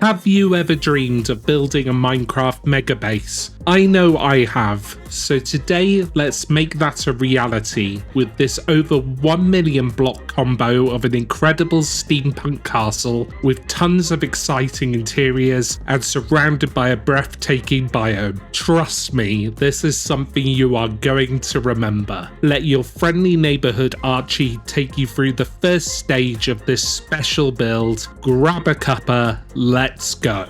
Have you ever dreamed of building a Minecraft mega base? I know I have, so today let's make that a reality with this over 1 million block combo of an incredible steampunk castle with tons of exciting interiors and surrounded by a breathtaking biome. Trust me, this is something you are going to remember. Let your friendly neighborhood Archie take you through the first stage of this special build. Grab a cuppa, let's go.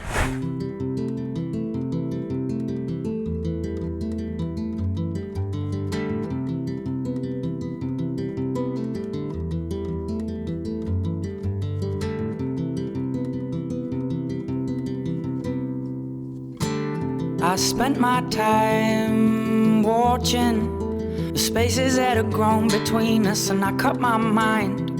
I spent my time watching the spaces that had grown between us, and I cut my mind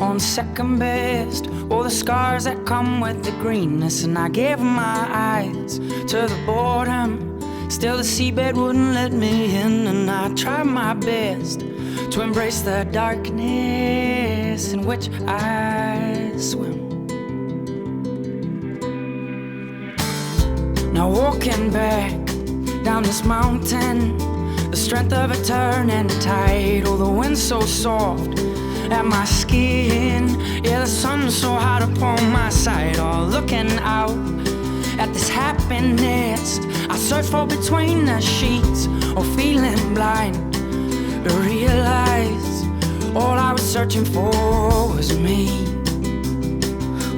on second best, all the scars that come with the greenness, and I gave my eyes to the boredom. Still the seabed wouldn't let me in, and I tried my best to embrace the darkness in which I swim. Now walking back down this mountain, the strength of a turning tide. Oh, the wind so soft at my skin, yeah, the sun so hot upon my side. Oh, looking out at this happiness I search for between the sheets, or feeling blind to realize all I was searching for was me.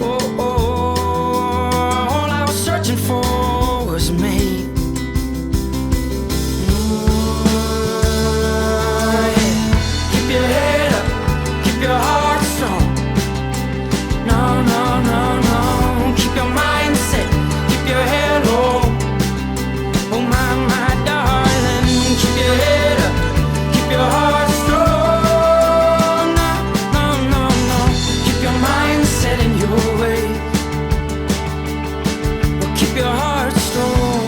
Oh, all I was searching for was me. Keep your head up, keep your heart strong. No, no, no, no. Keep your mindset, keep your head low. Oh my darling, keep your head up, keep your heart strong. No, no, no, no. Keep your mindset in your way. Well, keep your heart strong.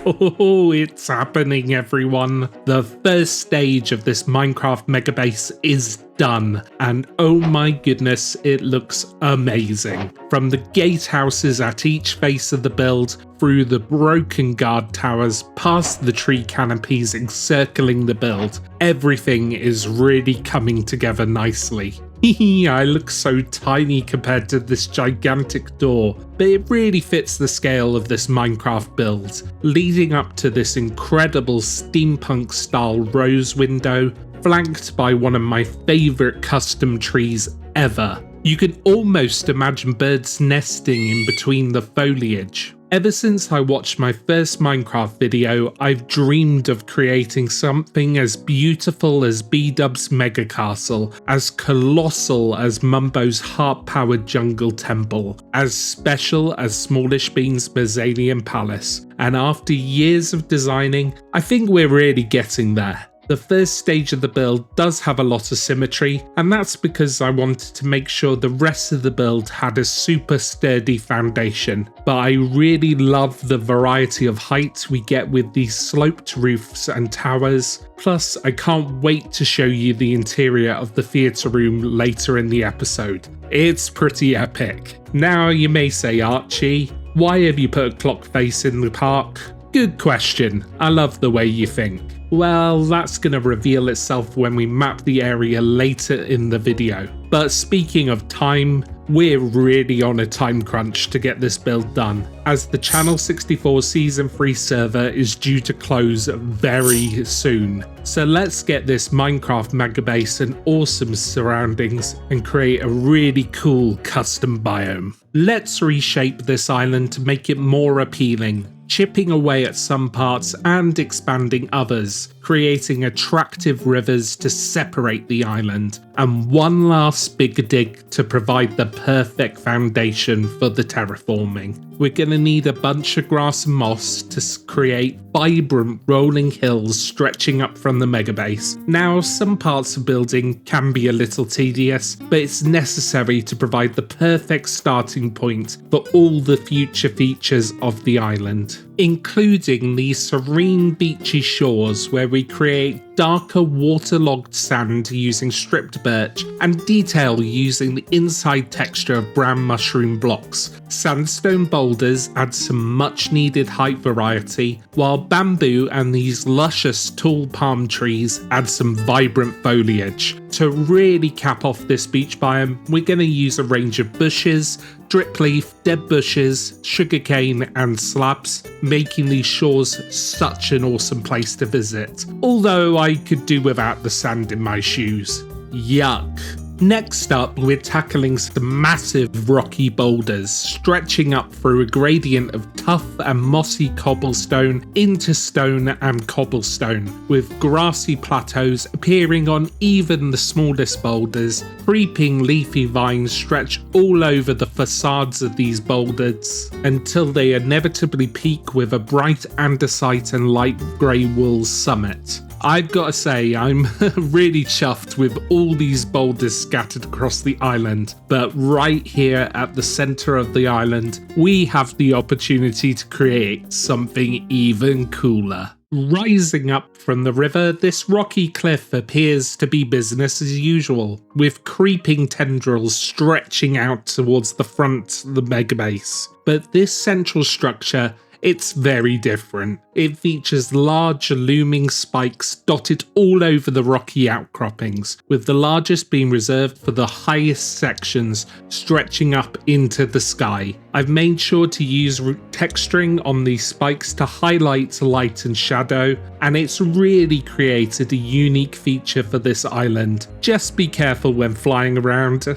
Oh, it's happening, everyone. The first stage of this Minecraft mega base is done, and oh my goodness, it looks amazing. From the gatehouses at each face of the build, through the broken guard towers, past the tree canopies encircling the build, everything is really coming together nicely. I look so tiny compared to this gigantic door, but it really fits the scale of this Minecraft build, leading up to this incredible steampunk style rose window, flanked by one of my favourite custom trees ever. You can almost imagine birds nesting in between the foliage. Ever since I watched my first Minecraft video, I've dreamed of creating something as beautiful as B-Dub's mega castle, as colossal as Mumbo's heart-powered jungle temple, as special as Smallish Bean's Bazalian palace. And after years of designing, I think we're really getting there. The first stage of the build does have a lot of symmetry, and that's because I wanted to make sure the rest of the build had a super sturdy foundation. But I really love the variety of height we get with these sloped roofs and towers. Plus, I can't wait to show you the interior of the theatre room later in the episode. It's pretty epic. Now you may say, Archie, why have you put a clock face in the park? Good question. I love the way you think. Well, that's going to reveal itself when we map the area later in the video. But speaking of time, we're really on a time crunch to get this build done, as the Channel 64 Season 3 server is due to close very soon. So let's get this Minecraft megabase and awesome surroundings and create a really cool custom biome. Let's reshape this island to make it more appealing, chipping away at some parts and expanding others, creating attractive rivers to separate the island, and one last big dig to provide the perfect foundation for the terraforming. We're going to need a bunch of grass and moss to create vibrant rolling hills stretching up from the megabase. Now, some parts of building can be a little tedious, but it's necessary to provide the perfect starting point for all the future features of the island. including these serene beachy shores where we create darker waterlogged sand using stripped birch and detail using the inside texture of brown mushroom blocks. Sandstone boulders add some much needed height variety, while bamboo and these luscious tall palm trees add some vibrant foliage. To really cap off this beach biome, we're going to use a range of bushes, drip leaf, dead bushes, sugarcane and slabs, making these shores such an awesome place to visit. Although I could do without the sand in my shoes. Yuck. Next up, we're tackling some massive rocky boulders, stretching up through a gradient of tough and mossy cobblestone into stone and cobblestone, with grassy plateaus appearing on even the smallest boulders. Creeping leafy vines stretch all over the facades of these boulders until they inevitably peak with a bright andesite and light grey wool summit. I've got to say, I'm really chuffed with all these boulders scattered across the island, but right here at the centre of the island, we have the opportunity to create something even cooler. Rising up from the river, this rocky cliff appears to be business as usual, with creeping tendrils stretching out towards the front of the megabase. But this central structure, it's very different. It features large looming spikes dotted all over the rocky outcroppings, with the largest being reserved for the highest sections stretching up into the sky. I've made sure to use texturing on these spikes to highlight light and shadow, and it's really created a unique feature for this island. Just be careful when flying around,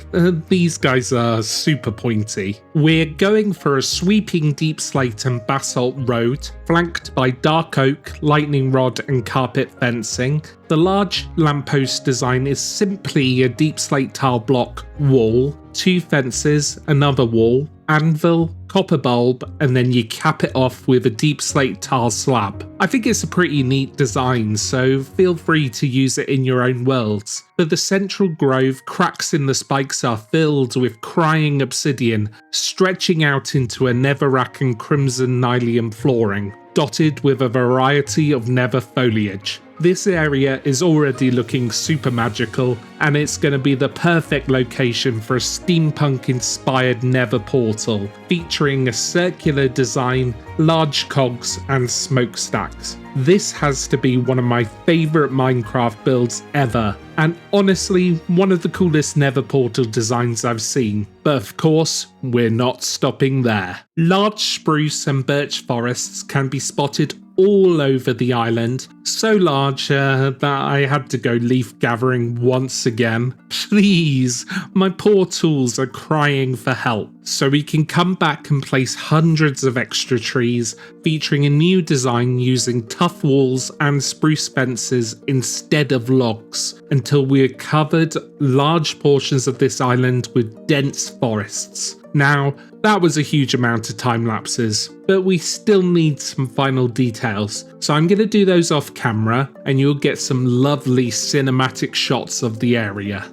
these guys are super pointy. We're going for a sweeping deep slate and basalt road, flanked by dark oak, lightning rod and carpet fencing. The large lamppost design is simply a deep slate tile block wall, 2 fences, another wall, anvil, copper bulb, and then you cap it off with a deep slate tile slab. I think it's a pretty neat design, so feel free to use it in your own worlds. But the central grove, cracks in the spikes are filled with crying obsidian, stretching out into a netherrack and crimson nylium flooring, dotted with a variety of nether foliage. This area is already looking super magical, and it's going to be the perfect location for a steampunk-inspired nether portal, featuring a circular design, large cogs, and smokestacks. This has to be one of my favourite Minecraft builds ever, and honestly, one of the coolest nether portal designs I've seen. But of course, we're not stopping there. Large spruce and birch forests can be spotted all over the island, so large that I had to go leaf gathering once again. Please, my poor tools are crying for help. So we can come back and place hundreds of extra trees, featuring a new design using tough walls and spruce fences instead of logs, until we're covered large portions of this island with dense forests. Now, that was a huge amount of time lapses, but we still need some final details, so I'm going to do those off camera and you'll get some lovely cinematic shots of the area.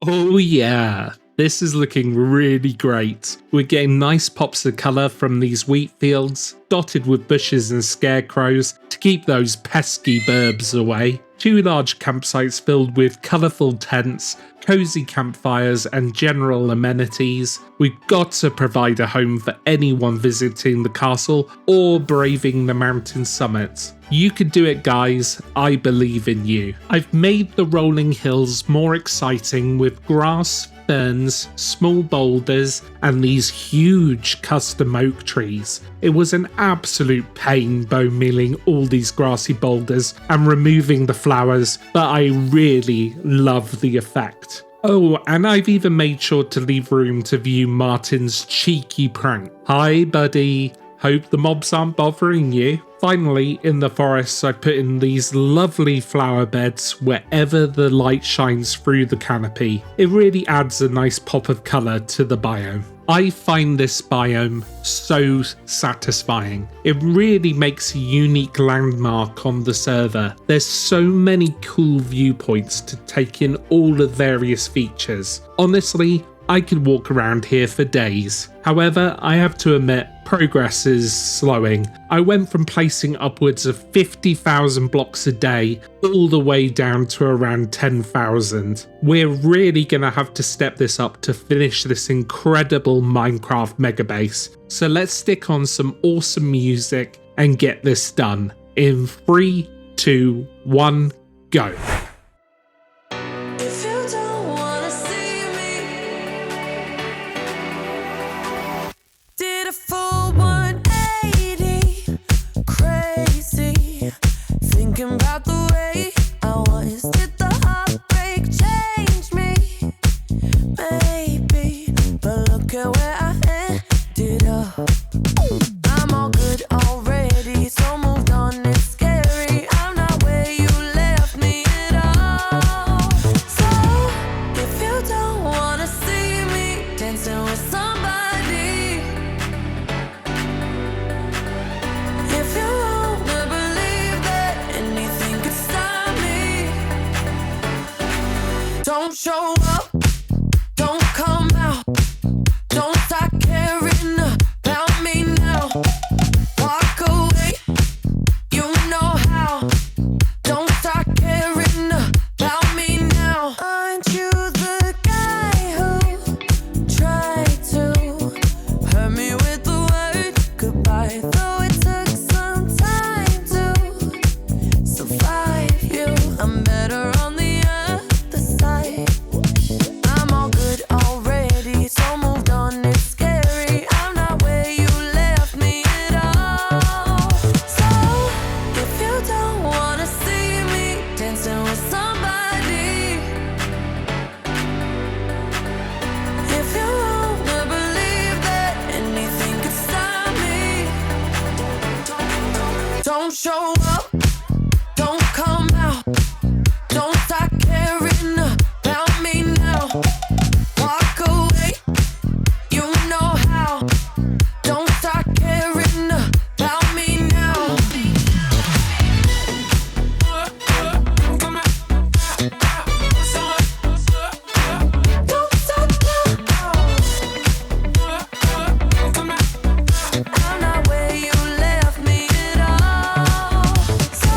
Oh yeah, this is looking really great. We're getting nice pops of colour from these wheat fields, dotted with bushes and scarecrows to keep those pesky burbs away. 2 large campsites filled with colourful tents, cosy campfires and general amenities. We've got to provide a home for anyone visiting the castle or braving the mountain summits. You can do it, guys. I believe in you. I've made the rolling hills more exciting with grass, ferns, small boulders, and these huge custom oak trees. It was an absolute pain bone mealing all these grassy boulders and removing the flowers, but I really love the effect. Oh, and I've even made sure to leave room to view Martin's cheeky prank. Hi, buddy. Hope the mobs aren't bothering you. Finally, in the forests, I put in these lovely flower beds wherever the light shines through the canopy. It really adds a nice pop of colour to the biome. I find this biome so satisfying. It really makes a unique landmark on the server. There's so many cool viewpoints to take in all the various features. Honestly, I could walk around here for days. However, I have to admit, progress is slowing. I went from placing upwards of 50,000 blocks a day all the way down to around 10,000. We're really gonna have to step this up to finish this incredible Minecraft megabase. So let's stick on some awesome music and get this done. In 3, 2, 1, go. About the way I was, did the heartbreak change me? Maybe, but look at where I ended up. I'm all good already, so moved on, it's scary. I'm not where you left me at all. So, if you don't wanna see me dancing with somebody, if you wanna believe that anything could stop me, don't show up, don't come out, don't start caring about me now. Walk away, you know how. Don't start caring about me now. Aren't you the guy who tried to hurt me with the word goodbye? Though it took some time to survive you, I'm better on the other side. I'm all good already, so moved on, it's scary. I'm not where you left me at all. So, if you don't wanna see me dancing with somebody, if you wanna believe that anything could stop me, don't show up, don't come out, don't start caring about me now. Walk away, you know how. Don't start caring about me now. Don't stop now. I'm not where you left me at all. So,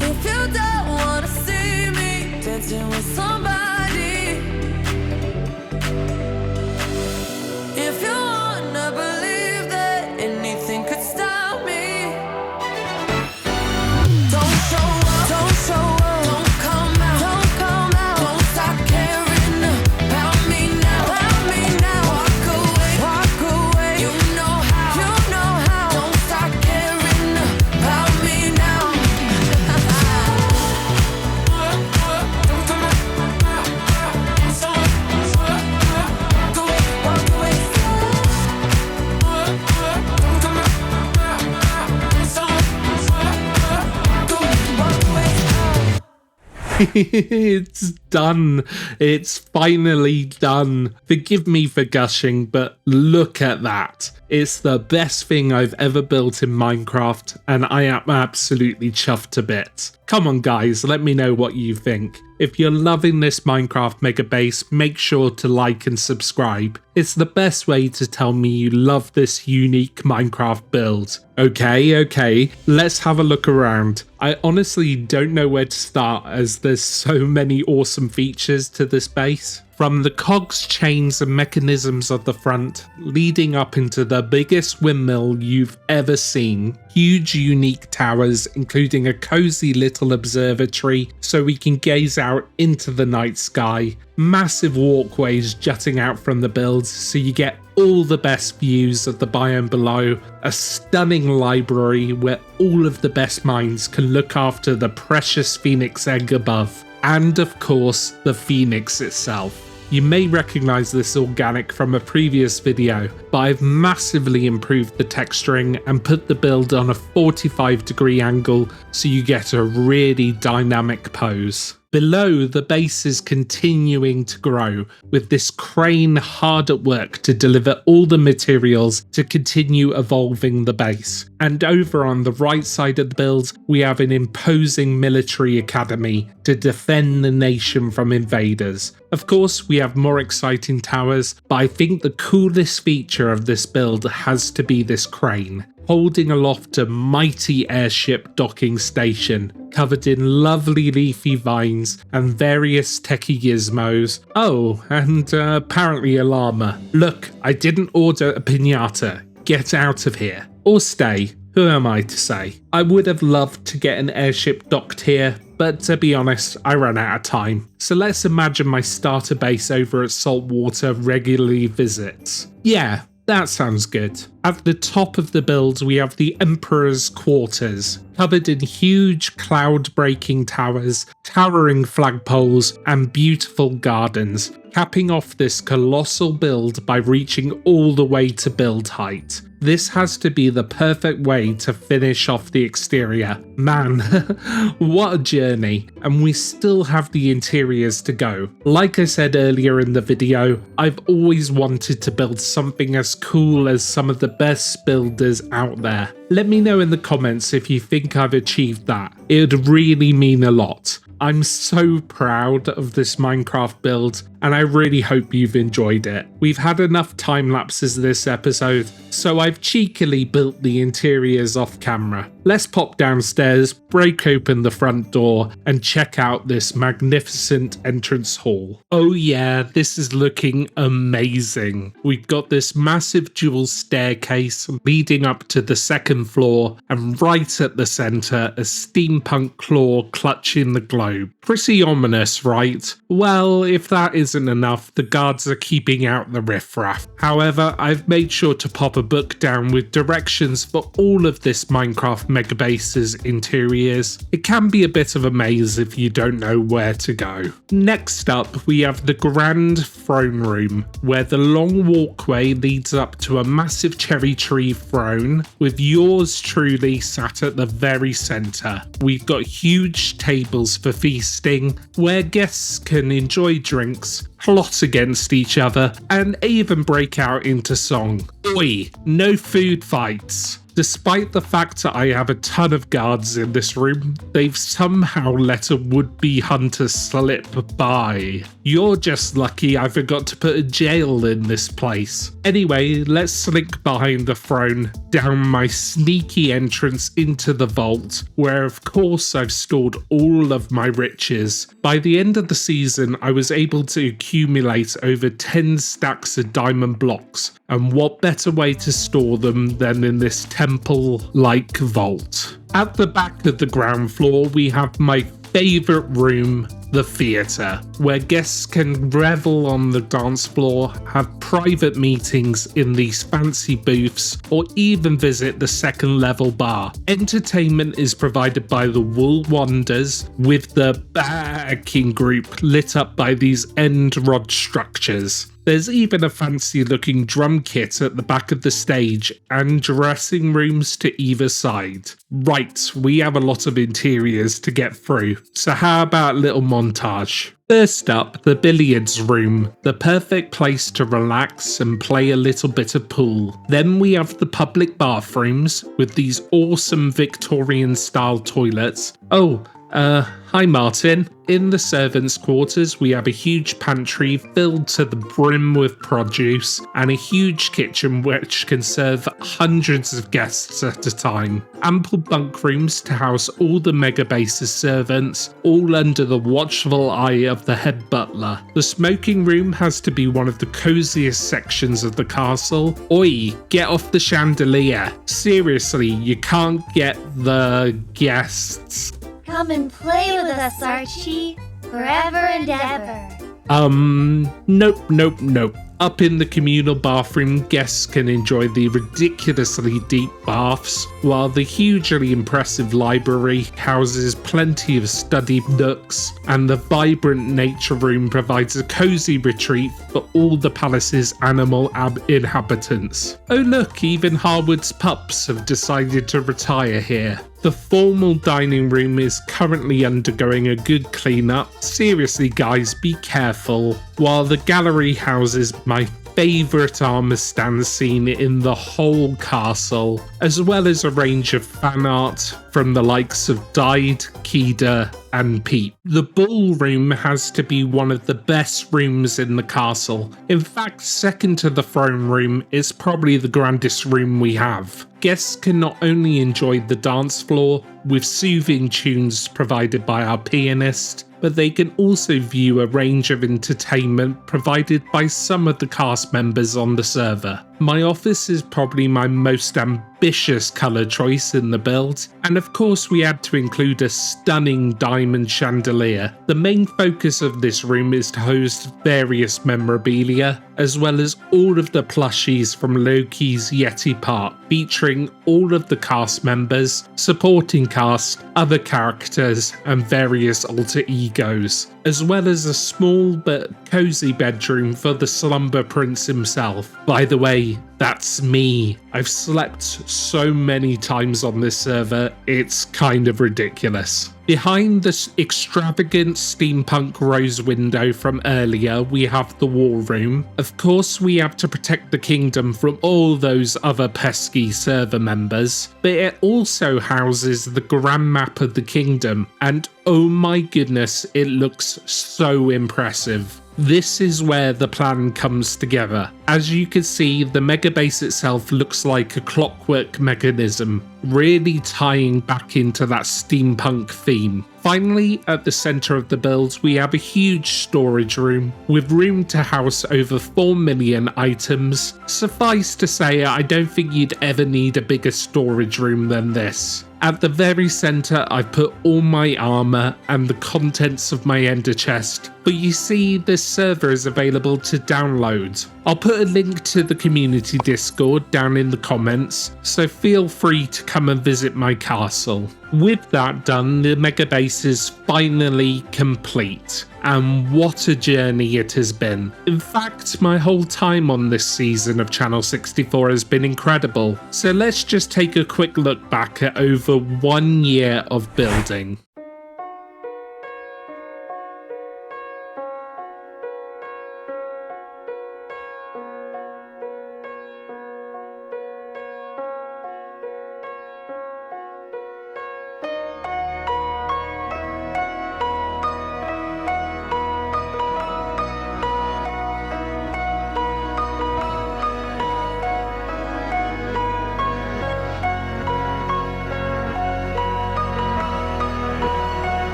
if you don't wanna see me dancing with somebody, if you wanna believe that anything could stop me, don't show up, don't show up, don't come out, don't come out, don't stop caring about me now, walk away, you know how, don't stop caring about me now. Walk away. It's done. It's finally done. Forgive me for gushing, but look at that. It's the best thing I've ever built in Minecraft, and I am absolutely chuffed to bits. Come on guys, let me know what you think. If you're loving this Minecraft mega base, make sure to like and subscribe. It's the best way to tell me you love this unique Minecraft build. Okay, let's have a look around. I honestly don't know where to start as there's so many awesome features to this base. From the cogs, chains and mechanisms of the front, leading up into the biggest windmill you've ever seen. Huge unique towers, including a cozy little observatory so we can gaze out into the night sky. Massive walkways jutting out from the build so you get all the best views of the biome below. A stunning library where all of the best minds can look after the precious phoenix egg above. And of course, the phoenix itself. You may recognize this organic from a previous video, but I've massively improved the texturing and put the build on a 45-degree angle so you get a really dynamic pose. Below, the base is continuing to grow, with this crane hard at work to deliver all the materials to continue evolving the base. And over on the right side of the build, we have an imposing military academy to defend the nation from invaders. Of course, we have more exciting towers, but I think the coolest feature of this build has to be this crane, holding aloft a mighty airship docking station, covered in lovely leafy vines and various techie gizmos. Oh, and apparently a llama. Look, I didn't order a piñata. Get out of here. Or stay. Who am I to say? I would have loved to get an airship docked here, but to be honest, I ran out of time. So let's imagine my starter base over at Saltwater regularly visits. Yeah, that sounds good. At the top of the build, we have the Emperor's Quarters, covered in huge cloud-breaking towers, towering flagpoles, and beautiful gardens, capping off this colossal build by reaching all the way to build height. This has to be the perfect way to finish off the exterior. Man, what a journey. And we still have the interiors to go. Like I said earlier in the video, I've always wanted to build something as cool as some of the best builders out there. Let me know in the comments if you think I've achieved that. It would really mean a lot. I'm so proud of this Minecraft build, and I really hope you've enjoyed it. We've had enough time lapses this episode, so I've cheekily built the interiors off camera. Let's pop downstairs, break open the front door, and check out this magnificent entrance hall. Oh yeah, this is looking amazing. We've got this massive dual staircase leading up to the second floor, and right at the centre, a steampunk claw clutching the globe. Pretty ominous, right? Well, if that isn't enough, the guards are keeping out the riffraff. However, I've made sure to pop a book down with directions for all of this Minecraft Megabase's interiors. It can be a bit of a maze if you don't know where to go. Next up, we have the Grand Throne Room, where the long walkway leads up to a massive cherry tree throne, with yours truly sat at the very centre. We've got huge tables for feasting, where guests can enjoy drinks, plot against each other, and even break out into song. Oi, no food fights. Despite the fact that I have a ton of guards in this room, they've somehow let a would-be hunter slip by. You're just lucky I forgot to put a jail in this place. Anyway, let's slink behind the throne, down my sneaky entrance into the vault, where of course I've stored all of my riches. By the end of the season, I was able to accumulate over 10 stacks of diamond blocks, and what better way to store them than in this temple-like vault. At the back of the ground floor, we have my favourite room, the theatre, where guests can revel on the dance floor, have private meetings in these fancy booths, or even visit the second level bar. Entertainment is provided by the Wool Wonders, with the backing group lit up by these end rod structures. There's even a fancy looking drum kit at the back of the stage and dressing rooms to either side. Right, we have a lot of interiors to get through, so how about a little montage? First up, the billiards room, the perfect place to relax and play a little bit of pool. Then we have the public bathrooms with these awesome Victorian style toilets. Oh, hi Martin. In the servants' quarters, we have a huge pantry filled to the brim with produce and a huge kitchen which can serve hundreds of guests at a time. Ample bunk rooms to house all the Megabase's servants, all under the watchful eye of the head butler. The smoking room has to be one of the coziest sections of the castle. Oi, get off the chandelier. Seriously, you can't get the guests. Come and play with us, Archie, forever and ever. Nope. Up in the communal bathroom, guests can enjoy the ridiculously deep baths, while the hugely impressive library houses plenty of study nooks, and the vibrant nature room provides a cozy retreat for all the palace's animal inhabitants. Oh look, even Harwood's pups have decided to retire here. The formal dining room is currently undergoing a good cleanup. Seriously guys, be careful. While the gallery houses my favourite armour stand scene in the whole castle, as well as a range of fan art from the likes of Dyed, Kida and Peep. The ballroom has to be one of the best rooms in the castle. In fact, second to the throne room, it's probably the grandest room we have. Guests can not only enjoy the dance floor with soothing tunes provided by our pianist, but they can also view a range of entertainment provided by some of the cast members on the server. My office is probably my most ambitious colour choice in the build, and of course we had to include a stunning diamond chandelier. The main focus of this room is to host various memorabilia, as well as all of the plushies from Loki's Yeti Park, featuring all of the cast members, supporting cast, other characters, and various alter egos, as well as a small but cozy bedroom for the Slumber Prince himself. By the way, that's me. I've slept so many times on this server, it's kind of ridiculous. Behind this extravagant steampunk rose window from earlier, we have the war room. Of course, we have to protect the kingdom from all those other pesky server members, but it also houses the grand map of the kingdom, and oh my goodness, it looks so impressive. This is where the plan comes together. As you can see, the mega base itself looks like a clockwork mechanism, really tying back into that steampunk theme. Finally, at the centre of the build, we have a huge storage room with room to house over 4 million items. Suffice to say, I don't think you'd ever need a bigger storage room than this. At the very centre, I put all my armour and the contents of my ender chest, but you see this server is available to download. I'll put a link to the community Discord down in the comments, so feel free to come and visit my castle. With that done, the mega base is finally complete. And what a journey it has been. In fact, my whole time on this season of Channel 64 has been incredible. So let's just take a quick look back at over 1 year of building.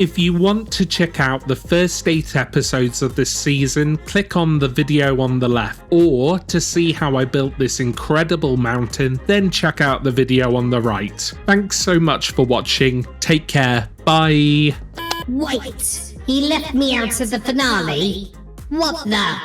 If you want to check out the first 8 episodes of this season, click on the video on the left, or to see how I built this incredible mountain, then check out the video on the right. Thanks so much for watching, take care, bye! Wait, he left me out of the finale? What the?